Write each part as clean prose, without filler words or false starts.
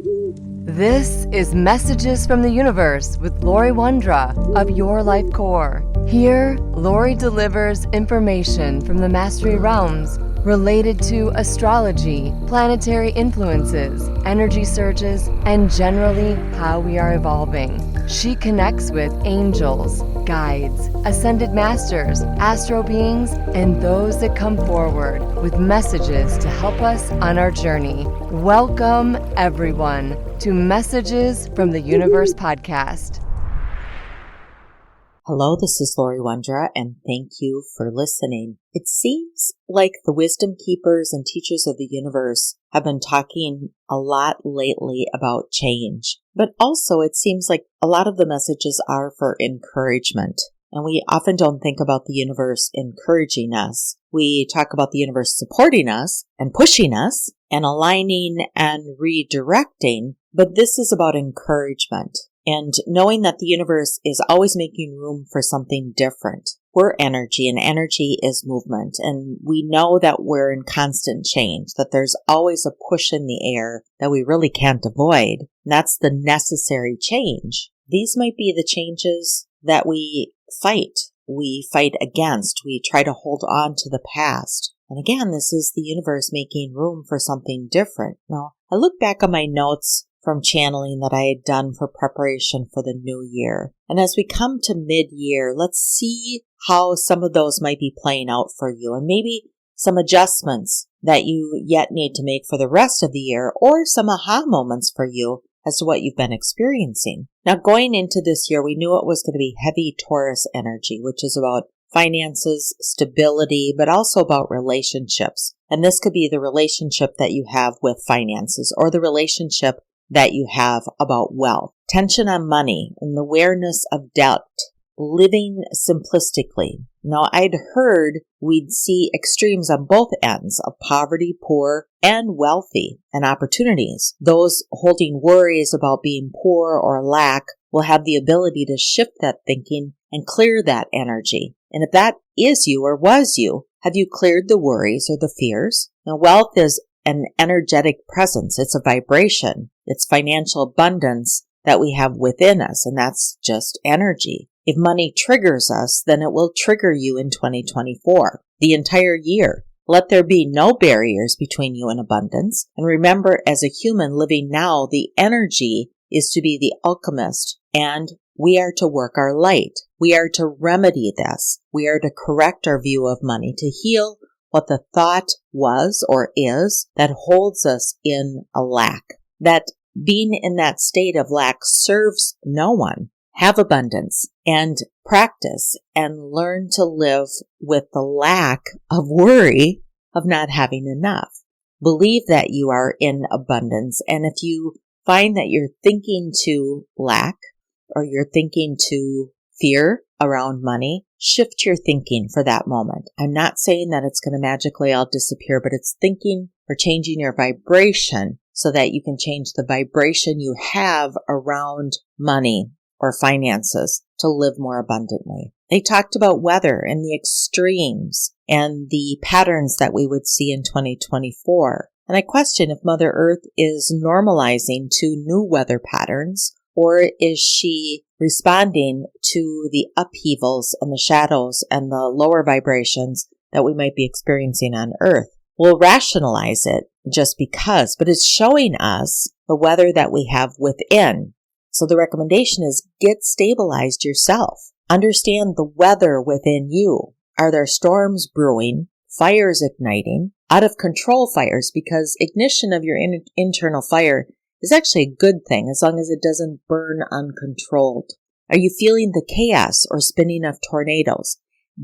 This is Messages from the Universe with Laurie Wondra of Your Life Core. Here, Laurie delivers information from the Mastery Realms related to astrology, planetary influences, energy surges, and generally how we are evolving. She connects with angels, guides, ascended masters, astro beings, and those that come forward with messages to help us on our journey. Welcome, everyone, to Messages from the Universe podcast. Hello, this is Laurie Wondra, and thank you for listening. It seems like the wisdom keepers and teachers of the universe have been talking a lot lately about change, but also it seems like a lot of the messages are for encouragement, and we often don't think about the universe encouraging us. We talk about the universe supporting us and pushing us and aligning and redirecting, but this is about encouragement. And knowing that the universe is always making room for something different. We're energy, and energy is movement. And we know that we're in constant change, that there's always a push in the air that we really can't avoid. And that's the necessary change. These might be the changes that we fight against. We try to hold on to the past. And again, this is the universe making room for something different. Now, I look back on my notes from channeling that I had done for preparation for the new year. And as we come to mid-year, let's see how some of those might be playing out for you, and maybe some adjustments that you yet need to make for the rest of the year, or some aha moments for you as to what you've been experiencing. Now, going into this year, we knew it was going to be heavy Taurus energy, which is about finances, stability, but also about relationships. And this could be the relationship that you have with finances, or the relationship that you have about wealth, tension on money, and the awareness of debt, living simplistically. Now, I'd heard we'd see extremes on both ends of poverty, poor, and wealthy, and opportunities. Those holding worries about being poor or lack will have the ability to shift that thinking and clear that energy. And if that is you or was you, have you cleared the worries or the fears? Now, wealth is an energetic presence. It's a vibration. It's financial abundance that we have within us, and that's just energy. If money triggers us, then it will trigger you in 2024, the entire year. Let there be no barriers between you and abundance. And remember, as a human living now, the energy is to be the alchemist, and we are to work our light. We are to remedy this. We are to correct our view of money, to heal what the thought was or is that holds us in a lack. That being in that state of lack serves no one. Have abundance and practice and learn to live with the lack of worry of not having enough. Believe that you are in abundance, and if you find that you're thinking to lack or you're thinking to fear around money, shift your thinking for that moment. I'm not saying that it's going to magically all disappear, but it's thinking or changing your vibration so that you can change the vibration you have around money or finances to live more abundantly. They talked about weather and the extremes and the patterns that we would see in 2024. And I question if Mother Earth is normalizing to new weather patterns, or is she responding to the upheavals and the shadows and the lower vibrations that we might be experiencing on Earth? We'll rationalize it just because, but it's showing us the weather that we have within. So the recommendation is get stabilized yourself. Understand the weather within you. Are there storms brewing, fires igniting, out of control fires? Because ignition of your internal fire is actually a good thing as long as it doesn't burn uncontrolled. Are you feeling the chaos or spinning of tornadoes?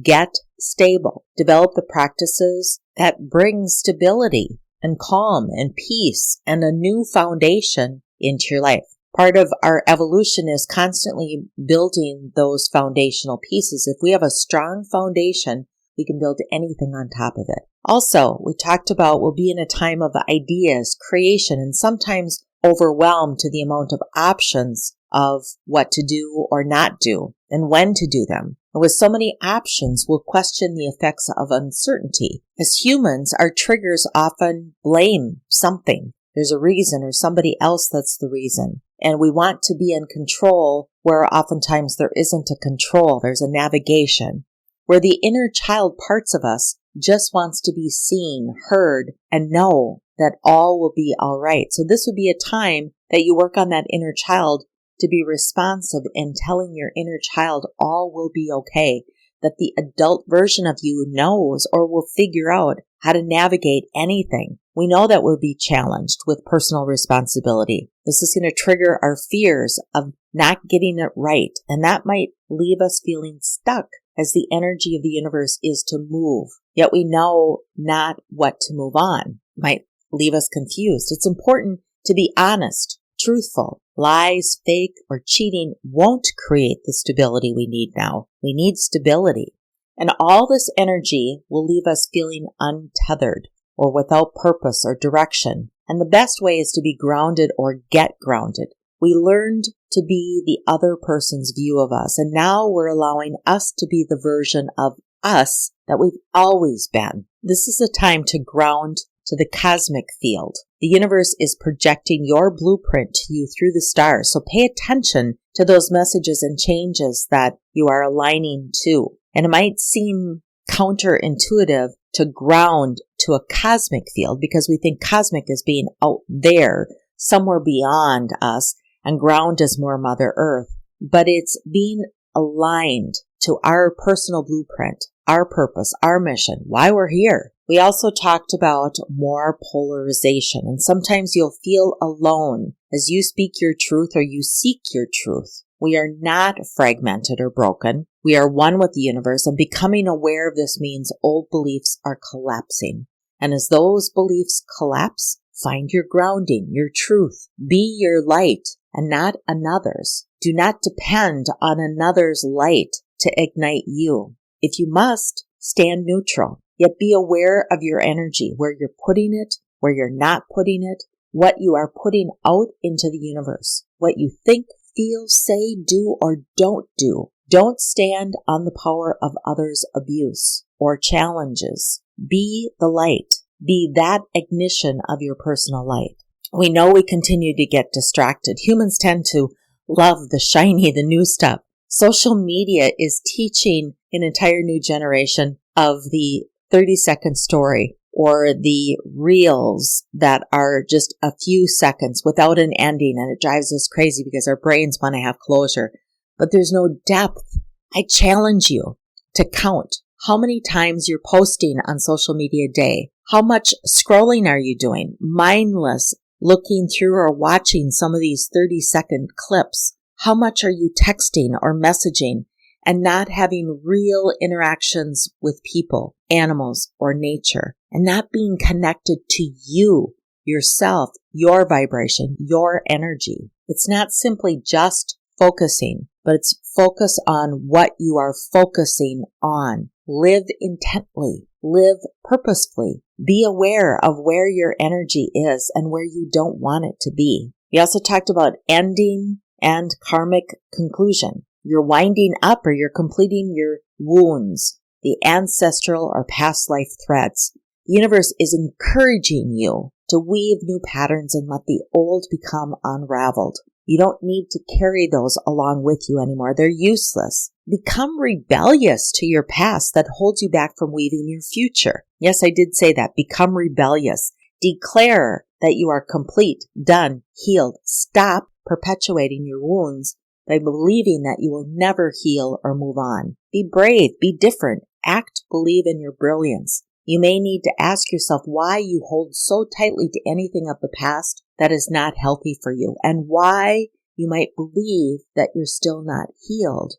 Get stable. Develop the practices that bring stability and calm and peace and a new foundation into your life. Part of our evolution is constantly building those foundational pieces. If we have a strong foundation, we can build anything on top of it. Also, we talked about we'll be in a time of ideas, creation, and sometimes overwhelmed to the amount of options of what to do or not do and when to do them. And with so many options, we'll question the effects of uncertainty. As humans, our triggers often blame something. There's a reason or somebody else that's the reason. And we want to be in control where oftentimes there isn't a control. There's a navigation where the inner child parts of us just wants to be seen, heard, and know that all will be all right. So this would be a time that you work on that inner child to be responsive and telling your inner child all will be okay, that the adult version of you knows or will figure out how to navigate anything. We know that we'll be challenged with personal responsibility. This is going to trigger our fears of not getting it right, and that might leave us feeling stuck as the energy of the universe is to move. Yet we know not what to move on. Might leave us confused. It's important to be honest, truthful. Lies, fake, or cheating won't create the stability we need now. We need stability. And all this energy will leave us feeling untethered or without purpose or direction. And the best way is to be grounded or get grounded. We learned to be the other person's view of us, and now we're allowing us to be the version of us that we've always been. This is a time to ground to the cosmic field. The universe is projecting your blueprint to you through the stars, so pay attention to those messages and changes that you are aligning to. And it might seem counterintuitive to ground to a cosmic field because we think cosmic is being out there, somewhere beyond us, and ground is more Mother Earth. But it's being aligned to our personal blueprint, our purpose, our mission, why we're here. We also talked about more polarization, and sometimes you'll feel alone as you speak your truth or you seek your truth. We are not fragmented or broken. We are one with the universe, and becoming aware of this means old beliefs are collapsing. And as those beliefs collapse, find your grounding, your truth. Be your light and not another's. Do not depend on another's light to ignite you. If you must, stand neutral. Yet be aware of your energy, where you're putting it, where you're not putting it, what you are putting out into the universe, what you think, feel, say, do, or don't do. Don't stand on the power of others' abuse or challenges. Be the light. Be that ignition of your personal light. We know we continue to get distracted. Humans tend to love the shiny, the new stuff. Social media is teaching an entire new generation of the 30-second story or the reels that are just a few seconds without an ending, and it drives us crazy because our brains want to have closure. But there's no depth. I challenge you to count how many times you're posting on social media a day. How much scrolling are you doing? Mindless looking through or watching some of these 30-second clips. How much are you texting or messaging and not having real interactions with people, animals, or nature, and not being connected to you, yourself, your vibration, your energy? It's not simply just focusing, but it's focus on what you are focusing on. Live intently. Live purposefully. Be aware of where your energy is and where you don't want it to be. We also talked about ending and karmic conclusion. You're winding up or you're completing your wounds, the ancestral or past life threads. The universe is encouraging you to weave new patterns and let the old become unraveled. You don't need to carry those along with you anymore. They're useless. Become rebellious to your past that holds you back from weaving your future. Yes, I did say that. Become rebellious. Declare that you are complete, done, healed. Stop perpetuating your wounds by believing that you will never heal or move on. Be brave, be different, act, believe in your brilliance. You may need to ask yourself why you hold so tightly to anything of the past that is not healthy for you, and why you might believe that you're still not healed.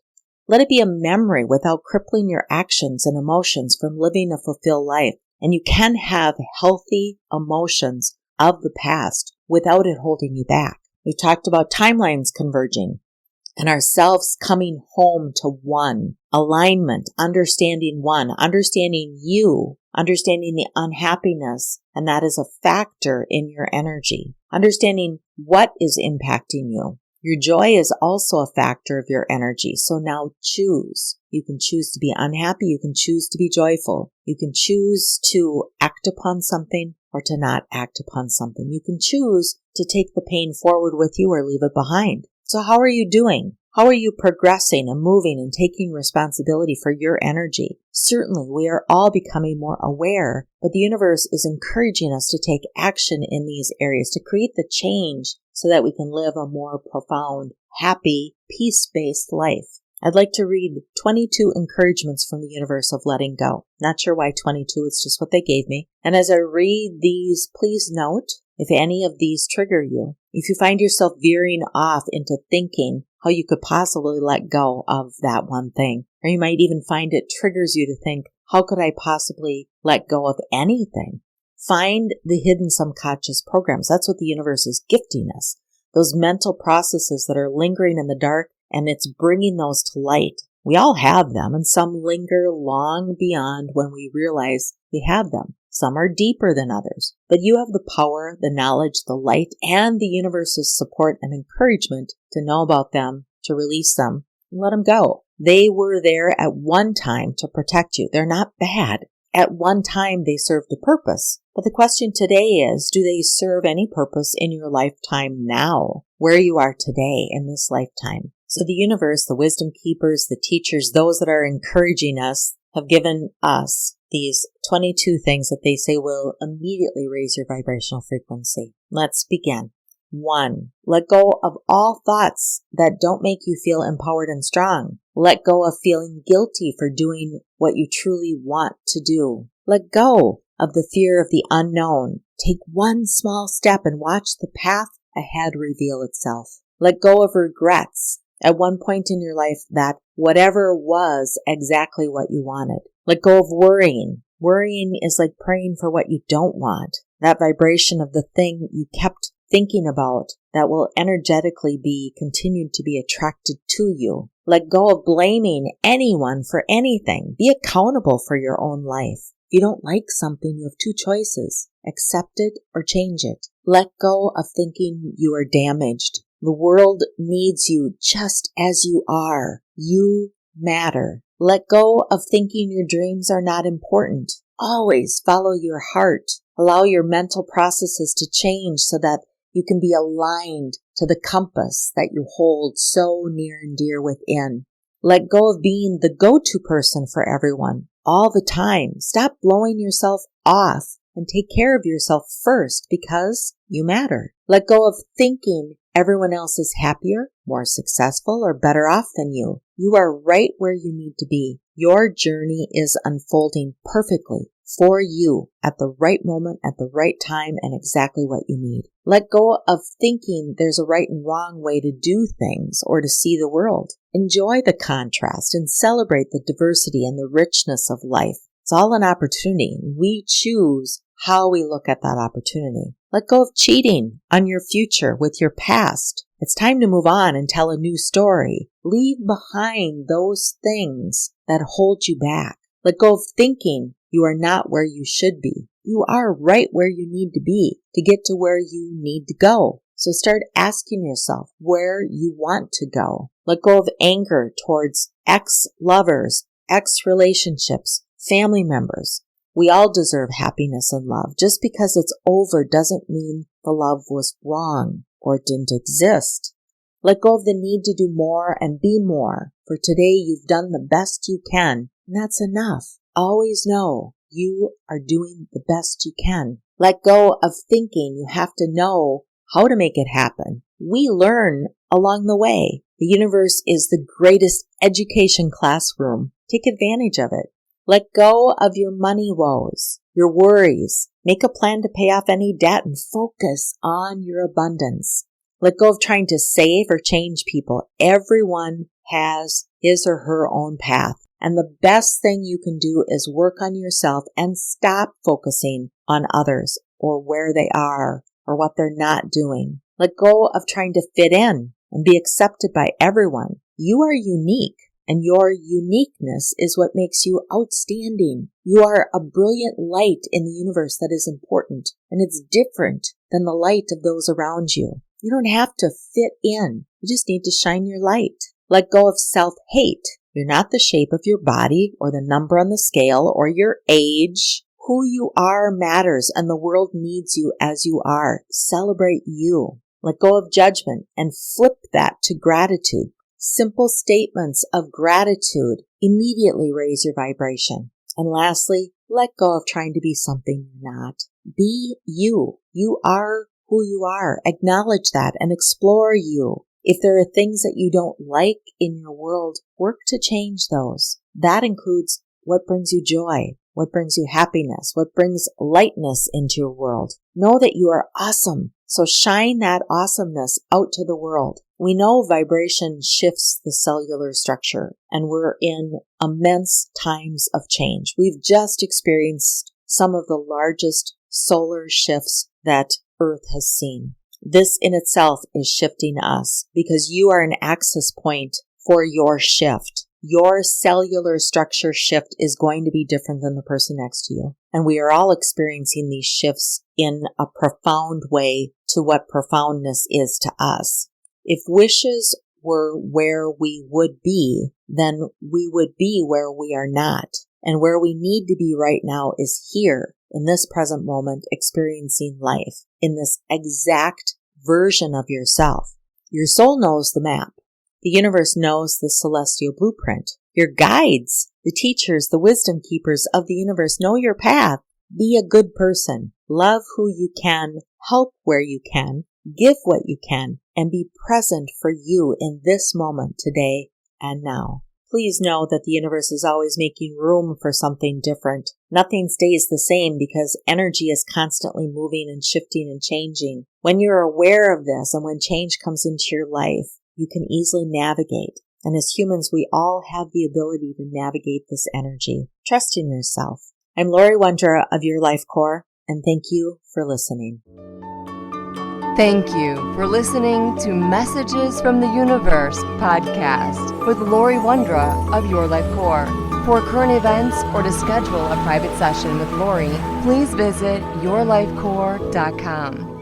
Let it be a memory without crippling your actions and emotions from living a fulfilled life. And you can have healthy emotions of the past without it holding you back. We talked about timelines converging and ourselves coming home to one. Alignment, understanding one, understanding you, understanding the unhappiness, and that is a factor in your energy. Understanding what is impacting you. Your joy is also a factor of your energy. So now choose. You can choose to be unhappy. You can choose to be joyful. You can choose to act upon something or to not act upon something. You can choose to take the pain forward with you or leave it behind. So how are you doing? How are you progressing and moving and taking responsibility for your energy? Certainly, we are all becoming more aware, but the universe is encouraging us to take action in these areas to create the change so that we can live a more profound, happy, peace-based life. I'd like to read 22 encouragements from the universe of letting go. Not sure why 22, it's just what they gave me. And as I read these, please note if any of these trigger you. If you find yourself veering off into thinking how you could possibly let go of that one thing, or you might even find it triggers you to think, how could I possibly let go of anything? Find the hidden subconscious programs. That's what the universe is gifting us. Those mental processes that are lingering in the dark, and it's bringing those to light. We all have them, and some linger long beyond when we realize we have them. Some are deeper than others. But you have the power, the knowledge, the light, and the universe's support and encouragement to know about them, to release them, and let them go. They were there at one time to protect you. They're not bad. At one time, they served a purpose. But the question today is, do they serve any purpose in your lifetime now, where you are today in this lifetime? So the universe, the wisdom keepers, the teachers, those that are encouraging us, have given us these 22 things that they say will immediately raise your vibrational frequency. Let's begin. 1. Let go of all thoughts that don't make you feel empowered and strong. Let go of feeling guilty for doing what you truly want to do. Let go of the fear of the unknown. Take one small step and watch the path ahead reveal itself. Let go of regrets at one point in your life that whatever was exactly what you wanted. Let go of worrying. Worrying is like praying for what you don't want. That vibration of the thing you kept thinking about that will energetically be continued to be attracted to you. Let go of blaming anyone for anything. Be accountable for your own life. If you don't like something, you have two choices. Accept it or change it. Let go of thinking you are damaged. The world needs you just as you are. You matter. Let go of thinking your dreams are not important. Always follow your heart. Allow your mental processes to change so that you can be aligned to the compass that you hold so near and dear within. Let go of being the go-to person for everyone all the time. Stop blowing yourself off and take care of yourself first because you matter. Let go of thinking everyone else is happier, more successful, or better off than you. You are right where you need to be. Your journey is unfolding perfectly for you at the right moment, at the right time, and exactly what you need. Let go of thinking there's a right and wrong way to do things or to see the world. Enjoy the contrast and celebrate the diversity and the richness of life. It's all an opportunity. We choose how we look at that opportunity. Let go of cheating on your future with your past. It's time to move on and tell a new story. Leave behind those things that hold you back. Let go of thinking you are not where you should be. You are right where you need to be to get to where you need to go. So start asking yourself where you want to go. Let go of anger towards ex-lovers, ex-relationships, family members. We all deserve happiness and love. Just because it's over doesn't mean the love was wrong or didn't exist. Let go of the need to do more and be more. For today, you've done the best you can, and that's enough. Always know you are doing the best you can. Let go of thinking you have to know how to make it happen. We learn along the way. The universe is the greatest education classroom. Take advantage of it. Let go of your money woes, your worries. Make a plan to pay off any debt and focus on your abundance. Let go of trying to save or change people. Everyone has his or her own path. And the best thing you can do is work on yourself and stop focusing on others or where they are or what they're not doing. Let go of trying to fit in and be accepted by everyone. You are unique, and your uniqueness is what makes you outstanding. You are a brilliant light in the universe that is important, and it's different than the light of those around you. You don't have to fit in. You You just need to shine your light. Let go of self-hate. You're not the shape of your body or the number on the scale or your age. Who you are matters, and the world needs you as you are. Celebrate you. Let go of judgment and flip that to gratitude. Simple statements of gratitude immediately raise your vibration. And lastly, let go of trying to be something you're not. Be you. You are who you are. Acknowledge that and explore you. If there are things that you don't like in your world, work to change those. That includes what brings you joy, what brings you happiness, what brings lightness into your world. Know that you are awesome, so shine that awesomeness out to the world. We know vibration shifts the cellular structure, and we're in immense times of change. We've just experienced some of the largest solar shifts that Earth has seen. This in itself is shifting us because you are an access point for your shift. Your cellular structure shift is going to be different than the person next to you. And we are all experiencing these shifts in a profound way to what profoundness is to us. If wishes were where we would be, then we would be where we are not. And where we need to be right now is here, in this present moment, experiencing life, in this exact version of yourself. Your soul knows the map. The universe knows the celestial blueprint. Your guides, the teachers, the wisdom keepers of the universe know your path. Be a good person. Love who you can. Help where you can. Give what you can. And be present for you in this moment, today and now. Please know that the universe is always making room for something different. Nothing stays the same because energy is constantly moving and shifting and changing. When you're aware of this and when change comes into your life, you can easily navigate. And as humans, we all have the ability to navigate this energy. Trust in yourself. I'm Laurie Wondra of Your Life Core, and thank you for listening. Thank you for listening to Messages from the Universe podcast with Laurie Wondra of Your Life Core. For current events or to schedule a private session with Laurie, please visit yourlifecore.com.